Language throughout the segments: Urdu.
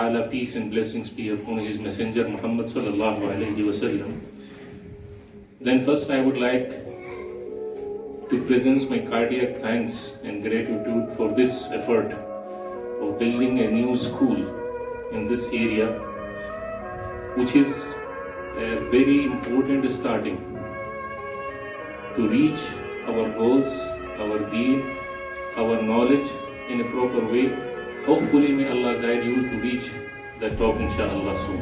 ta'ala, peace and blessings be upon his messenger Muhammad sallallahu alayhi wa sallam. Then first I would like to present my cardiac thanks and gratitude for this effort of building a new school in this area, which is a very important starting to reach our goals, our deen, our knowledge in a proper way. Hopefully may Allah guide you to reach that top inshallah soon.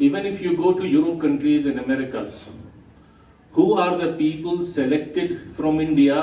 Even if you go to Europe countries and Americas, who are the people selected from India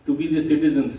to be the citizens?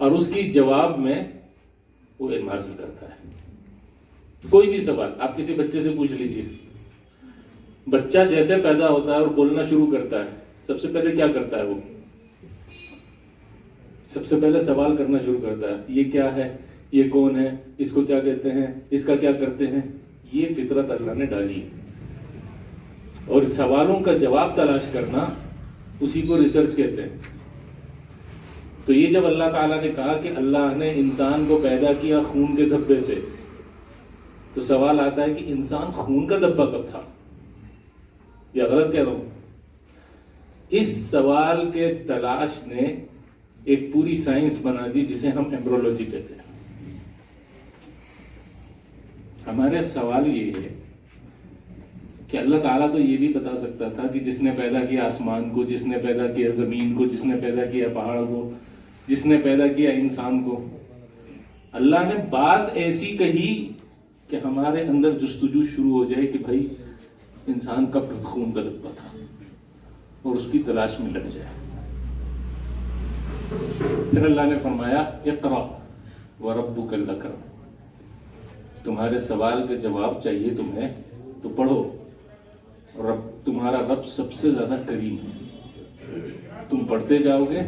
اور اس کی جواب میں وہ علم حاصل کرتا ہے. کوئی بھی سوال آپ کسی بچے سے پوچھ لیجیے. بچہ جیسے پیدا ہوتا ہے اور بولنا شروع کرتا ہے، سب سے پہلے کیا کرتا ہے؟ وہ سب سے پہلے سوال کرنا شروع کرتا ہے. یہ کیا ہے؟ یہ کون ہے؟ اس کو کیا کہتے ہیں؟ اس کا کیا کرتے ہیں؟ یہ فطرت اللہ نے ڈالی ہے. اور سوالوں کا جواب تلاش کرنا، اسی کو ریسرچ کہتے ہیں. تو یہ جب اللہ تعالیٰ نے کہا کہ اللہ نے انسان کو پیدا کیا خون کے دھبے سے، تو سوال آتا ہے کہ انسان خون کا دھبا کب تھا؟ یا غلط کہہ رہا ہوں؟ اس سوال کے تلاش نے ایک پوری سائنس بنا دی جسے ہم ایمبرولوجی کہتے ہیں. ہمارے سوال یہ ہے کہ اللہ تعالیٰ تو یہ بھی بتا سکتا تھا کہ جس نے پیدا کیا آسمان کو، جس نے پیدا کیا زمین کو، جس نے پیدا کیا پہاڑ کو، جس نے پیدا کیا انسان کو. اللہ نے بات ایسی کہی کہ ہمارے اندر جستجو شروع ہو جائے کہ بھائی انسان کب خون کا دھبا تھا، اور اس کی تلاش میں لگ جائے. پھر اللہ نے فرمایا اقرأ وربک الاکرم، تمہارے سوال کے جواب چاہیے تمہیں تو پڑھو. رب تمہارا رب سب سے زیادہ کریم ہے. تم پڑھتے جاؤ گے،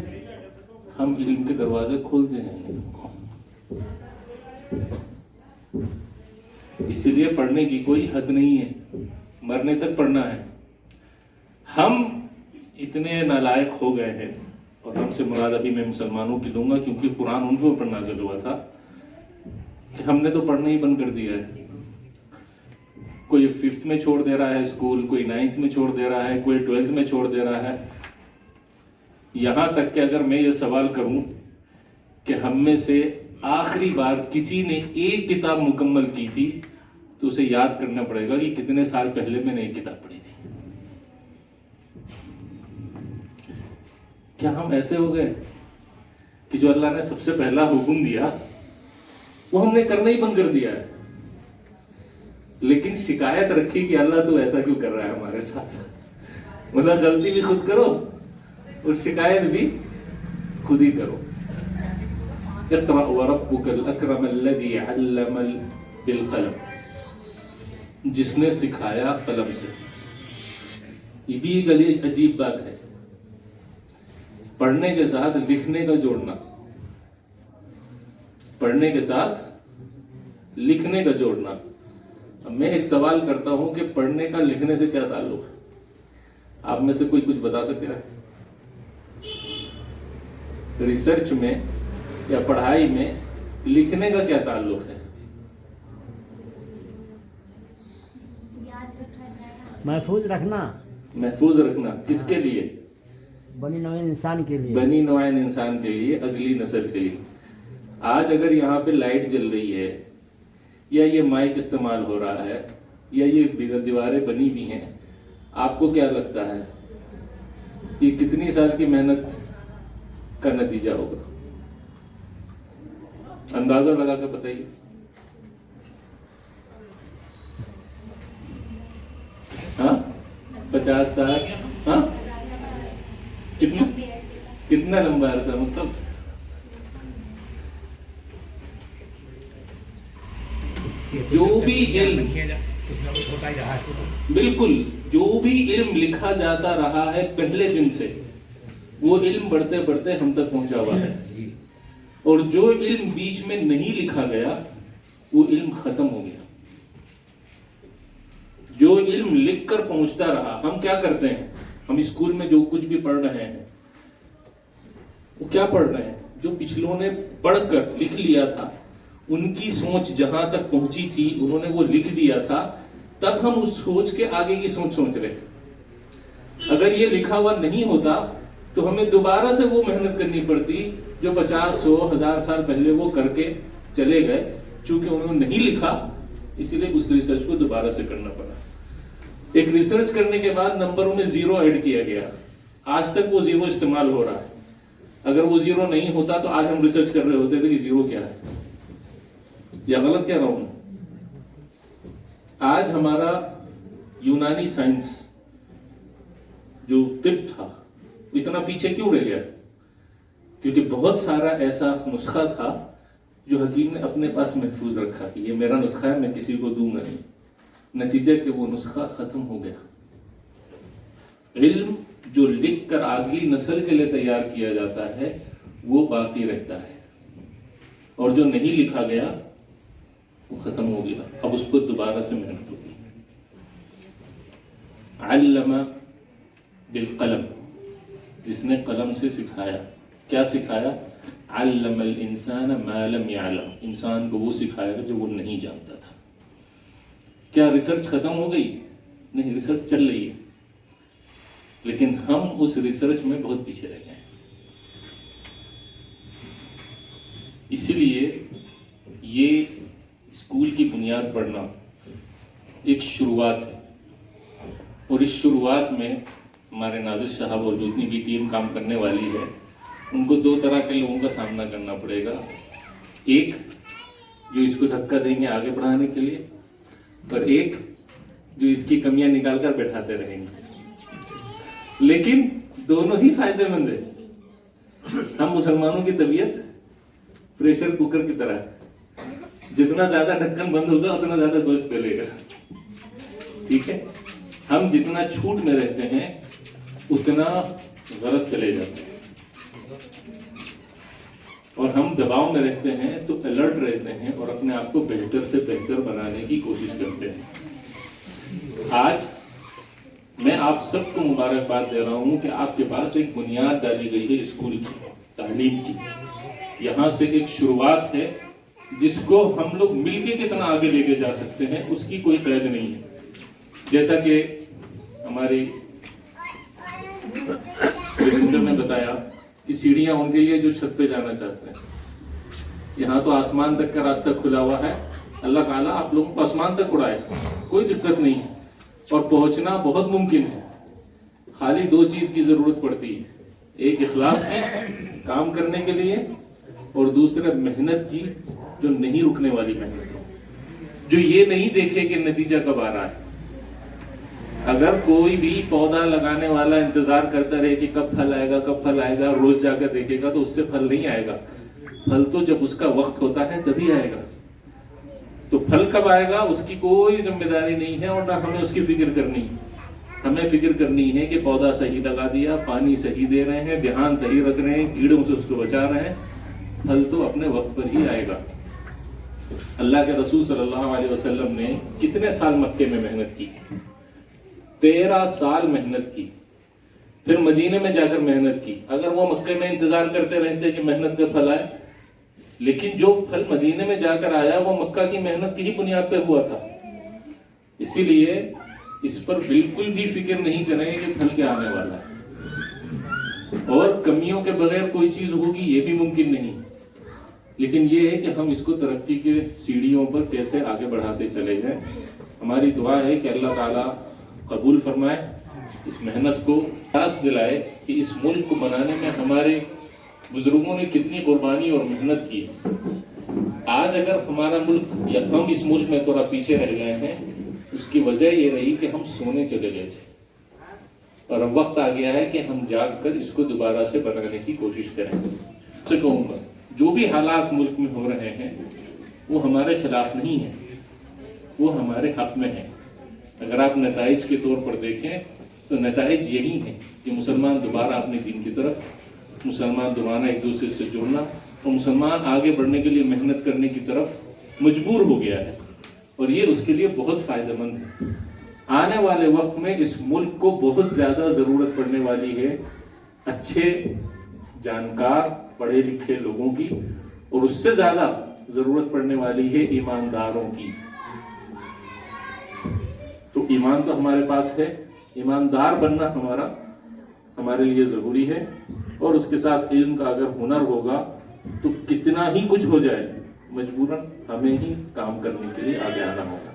ہم علم کے دروازے کھولتے ہیں. اسی لیے پڑھنے کی کوئی حد نہیں ہے، مرنے تک پڑھنا ہے. ہم اتنے نالائق ہو گئے ہیں، اور ہم سے مراد ابھی میں مسلمانوں کی لوں گا کیونکہ قرآن ان کے اوپر نازل ہوا تھا، کہ ہم نے تو پڑھنا ہی بند کر دیا ہے. کوئی 5th میں چھوڑ دے رہا ہے اسکول، کوئی 9th میں چھوڑ دے رہا ہے، کوئی 12th میں چھوڑ دے رہا ہے. یہاں تک کہ اگر میں یہ سوال کروں کہ ہم میں سے آخری بار کسی نے ایک کتاب مکمل کی تھی، تو اسے یاد کرنا پڑے گا کہ کتنے سال پہلے میں نے ایک کتاب پڑھی تھی. کیا ہم ایسے ہو گئے کہ جو اللہ نے سب سے پہلا حکم دیا وہ ہم نے کرنا ہی بند کر دیا ہے؟ لیکن شکایت رکھی کہ اللہ تو ایسا کیوں کر رہا ہے ہمارے ساتھ؟ مطلب غلطی بھی خود کرو اور شکایت بھی خود ہی کرو. اقرأ وربک الاکرم الذی علم بالقلم، جس نے سکھایا قلم سے. یہ بھی ایک عجیب بات ہے، پڑھنے کے ساتھ لکھنے کا جوڑنا، پڑھنے کے ساتھ لکھنے کا جوڑنا. اب میں ایک سوال کرتا ہوں کہ پڑھنے کا لکھنے سے کیا تعلق ہے؟ آپ میں سے کوئی کچھ بتا سکتے ہیں؟ ریسرچ میں یا پڑھائی میں لکھنے کا کیا تعلق ہے؟ محفوظ رکھنا. محفوظ رکھنا کس کے لیے؟ بنی نوع انسان کے لیے. بنی نوع انسان کے لیے، اگلی نسل کے لیے. آج اگر یہاں پہ لائٹ جل رہی ہے، یا یہ مائک استعمال ہو رہا ہے، یا یہ دیواریں بنی ہوئی ہیں، آپ کو کیا لگتا ہے یہ کتنی سال کی محنت کا نتیجہ ہوگا؟ اندازہ لگا کے بتائیے. ہاں 50 سال. ہاں کتنا لمبا عرصہ؟ مطلب جو بھی علم، بالکل جو بھی علم لکھا جاتا رہا ہے پہلے دن سے، وہ علم بڑھتے بڑھتے ہم تک پہنچا ہوا ہے. اور جو علم بیچ میں نہیں لکھا گیا وہ علم ختم ہو گیا. جو علم لکھ کر پہنچتا رہا، ہم کیا کرتے ہیں؟ ہم اسکول میں جو کچھ بھی پڑھ رہے ہیں وہ کیا پڑھ رہے ہیں؟ جو پچھلوں نے پڑھ کر لکھ لیا تھا، ان کی سوچ جہاں تک پہنچی تھی انہوں نے وہ لکھ دیا تھا، تب ہم اس سوچ کے آگے کی سوچ رہے. اگر یہ لکھا ہوا نہیں ہوتا تو ہمیں دوبارہ سے وہ محنت کرنی پڑتی جو 50 100 1000 سال پہلے وہ کر کے چلے گئے. چونکہ انہوں نے نہیں لکھا اسی لیے اس ریسرچ کو دوبارہ سے کرنا پڑا. ایک ریسرچ کرنے کے بعد نمبروں میں 0 ایڈ کیا گیا، آج تک وہ 0 استعمال ہو رہا ہے. اگر وہ 0 نہیں ہوتا تو آج ہم ریسرچ کر رہے ہوتے تھے کہ 0 کیا ہے. یا غلط کہہ رہا ہوں؟ آج ہمارا یونانی سائنس جو طب تھا اتنا پیچھے کیوں رہ گیا؟ کیونکہ بہت سارا ایسا نسخہ تھا جو حکیم نے اپنے پاس محفوظ رکھا کہ یہ میرا نسخہ ہے، میں کسی کو دوں گا نہیں. نتیجہ کہ وہ نسخہ ختم ہو گیا. علم جو لکھ کر اگلی نسل کے لیے تیار کیا جاتا ہے وہ باقی رہتا ہے، اور جو نہیں لکھا گیا وہ ختم ہو گیا. اب اس کو دوبارہ سے محنت ہوگی. علم بالقلم، جس نے قلم سے سکھایا. کیا سکھایا؟ علم الانسان ما لم يعلم، انسان کو وہ سکھایا جو وہ نہیں جانتا تھا. کیا ریسرچ ختم ہو گئی؟ نہیں، ریسرچ چل رہی ہے، لیکن ہم اس ریسرچ میں بہت پیچھے رہ گئے ہیں. اسی لیے یہ اسکول کی بنیاد پڑھنا ایک شروعات ہے، اور اس شروعات میں ہمارے ناظر صاحب اور جتنی بھی ٹیم کام کرنے والی ہے ان کو دو طرح کے لوگوں کا سامنا کرنا پڑے گا. ایک جو اس کو دھکا دیں گے آگے بڑھانے کے لیے، اور ایک جو اس کی کمیاں نکال کر بیٹھاتے رہیں گے. لیکن دونوں ہی فائدے مند ہیں. ہم مسلمانوں کی طبیعت پریشر کوکر کی طرح ہے، جتنا زیادہ ڈھکن بند ہوگا اتنا زیادہ گوشت پھیلے گا. ٹھیک ہے، ہم جتنا چھوٹ میں رہتے ہیں اتنا غلط چلے جاتے ہیں، اور ہم دباؤ میں رہتے ہیں تو الرٹ رہتے ہیں اور اپنے آپ کو بہتر سے بہتر بنانے کی کوشش کرتے ہیں. آج میں آپ سب کو مبارکباد دے رہا ہوں کہ آپ کے پاس ایک بنیاد ڈالی گئی ہے اسکول کی تعلیم کی. یہاں سے ایک شروعات ہے جس کو ہم لوگ مل کے کتنا آگے لے کے جا سکتے ہیں اس کی کوئی قید نہیں ہے. جیسا کہ ہماری نے بتایا کہ سیڑھیاں ان کے لیے جو چھت پہ جانا چاہتے ہیں. یہاں تو آسمان تک کا راستہ کھلا ہوا ہے. اللہ تعالیٰ آپ لوگوں کو آسمان تک اڑائے، کوئی دقت نہیں ہے، اور پہنچنا بہت ممکن ہے. خالی دو چیز کی ضرورت پڑتی ہے، ایک اخلاص کی کام کرنے کے لیے، اور دوسرا محنت کی جو نہیں رکنے والی محنت ہو، جو یہ نہیں دیکھے کہ نتیجہ کب آ رہا ہے. اگر کوئی بھی پودا لگانے والا انتظار کرتا رہے کہ کب پھل آئے گا کب پھل آئے گا، روز جا کر دیکھے گا تو اس سے پھل نہیں آئے گا. پھل تو جب اس کا وقت ہوتا ہے تبھی آئے گا. تو پھل کب آئے گا اس کی کوئی ذمہ داری نہیں ہے، اور نہ ہمیں اس کی فکر کرنی ہے. ہمیں فکر کرنی ہے کہ پودا صحیح لگا دیا، پانی صحیح دے رہے ہیں، دھیان صحیح رکھ رہے ہیں، کیڑوں سے اس کو بچا رہے ہیں. پھل تو اپنے وقت پر ہی آئے گا. اللہ کے رسول صلی اللہ علیہ وسلم نے کتنے سال مکے میں محنت کی؟ 13 سال محنت کی. پھر مدینے میں جا کر محنت کی. اگر وہ مکے میں انتظار کرتے رہتے کہ محنت کا پھل آئے، لیکن جو پھل مدینے میں جا کر آیا وہ مکہ کی محنت کی ہی بنیاد پہ ہوا تھا. اسی لیے اس پر بالکل بھی فکر نہیں کریں کہ پھل کیا آنے والا ہے، اور کمیوں کے بغیر کوئی چیز ہوگی یہ بھی ممکن نہیں. لیکن یہ ہے کہ ہم اس کو ترقی کے سیڑھیوں پر کیسے آگے بڑھاتے چلے جائیں. ہماری دعا ہے کہ اللہ تعالیٰ قبول فرمائے اس محنت کو، احساس دلائے کہ اس ملک کو بنانے میں ہمارے بزرگوں نے کتنی قربانی اور محنت کی. آج اگر ہمارا ملک یا ہم اس ملک میں تھوڑا پیچھے رہ گئے ہیں، اس کی وجہ یہ رہی کہ ہم سونے چلے گئے تھے، اور اب وقت آ گیا ہے کہ ہم جاگ کر اس کو دوبارہ سے بنانے کی کوشش کریں. سے کہوں گا جو بھی حالات ملک میں ہو رہے ہیں وہ ہمارے خلاف نہیں ہیں، وہ ہمارے حق میں ہیں. اگر آپ نتائج کے طور پر دیکھیں تو نتائج یہی ہیں کہ مسلمان دوبارہ اپنے دین کی طرف، مسلمان دوبارہ ایک دوسرے سے جڑنا، اور مسلمان آگے بڑھنے کے لیے محنت کرنے کی طرف مجبور ہو گیا ہے، اور یہ اس کے لیے بہت فائدہ مند ہے. آنے والے وقت میں اس ملک کو بہت زیادہ ضرورت پڑنے والی ہے اچھے جانکار پڑھے لکھے لوگوں کی، اور اس سے زیادہ ضرورت پڑنے والی ہے ایمانداروں کی. تو ایمان تو ہمارے پاس ہے، ایماندار بننا ہمارے لیے ضروری ہے. اور اس کے ساتھ علم کا اگر ہنر ہوگا تو کتنا ہی کچھ ہو جائے مجبوراً ہمیں ہی کام کرنے کے لیے آگے آنا ہوگا.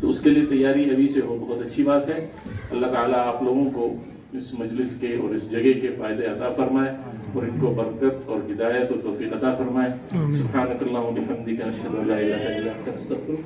تو اس کے لیے تیاری ابھی سے ہو، بہت اچھی بات ہے. اللہ تعالیٰ آپ لوگوں کو اس مجلس کے اور اس جگہ کے فائدے عطا فرمائے، اور ان کو برکت اور ہدایت اور توفیق عطا فرمائے. سبحانک اللہم و بحمدک، اشہد ان لا الہ الا انت، استغفرک.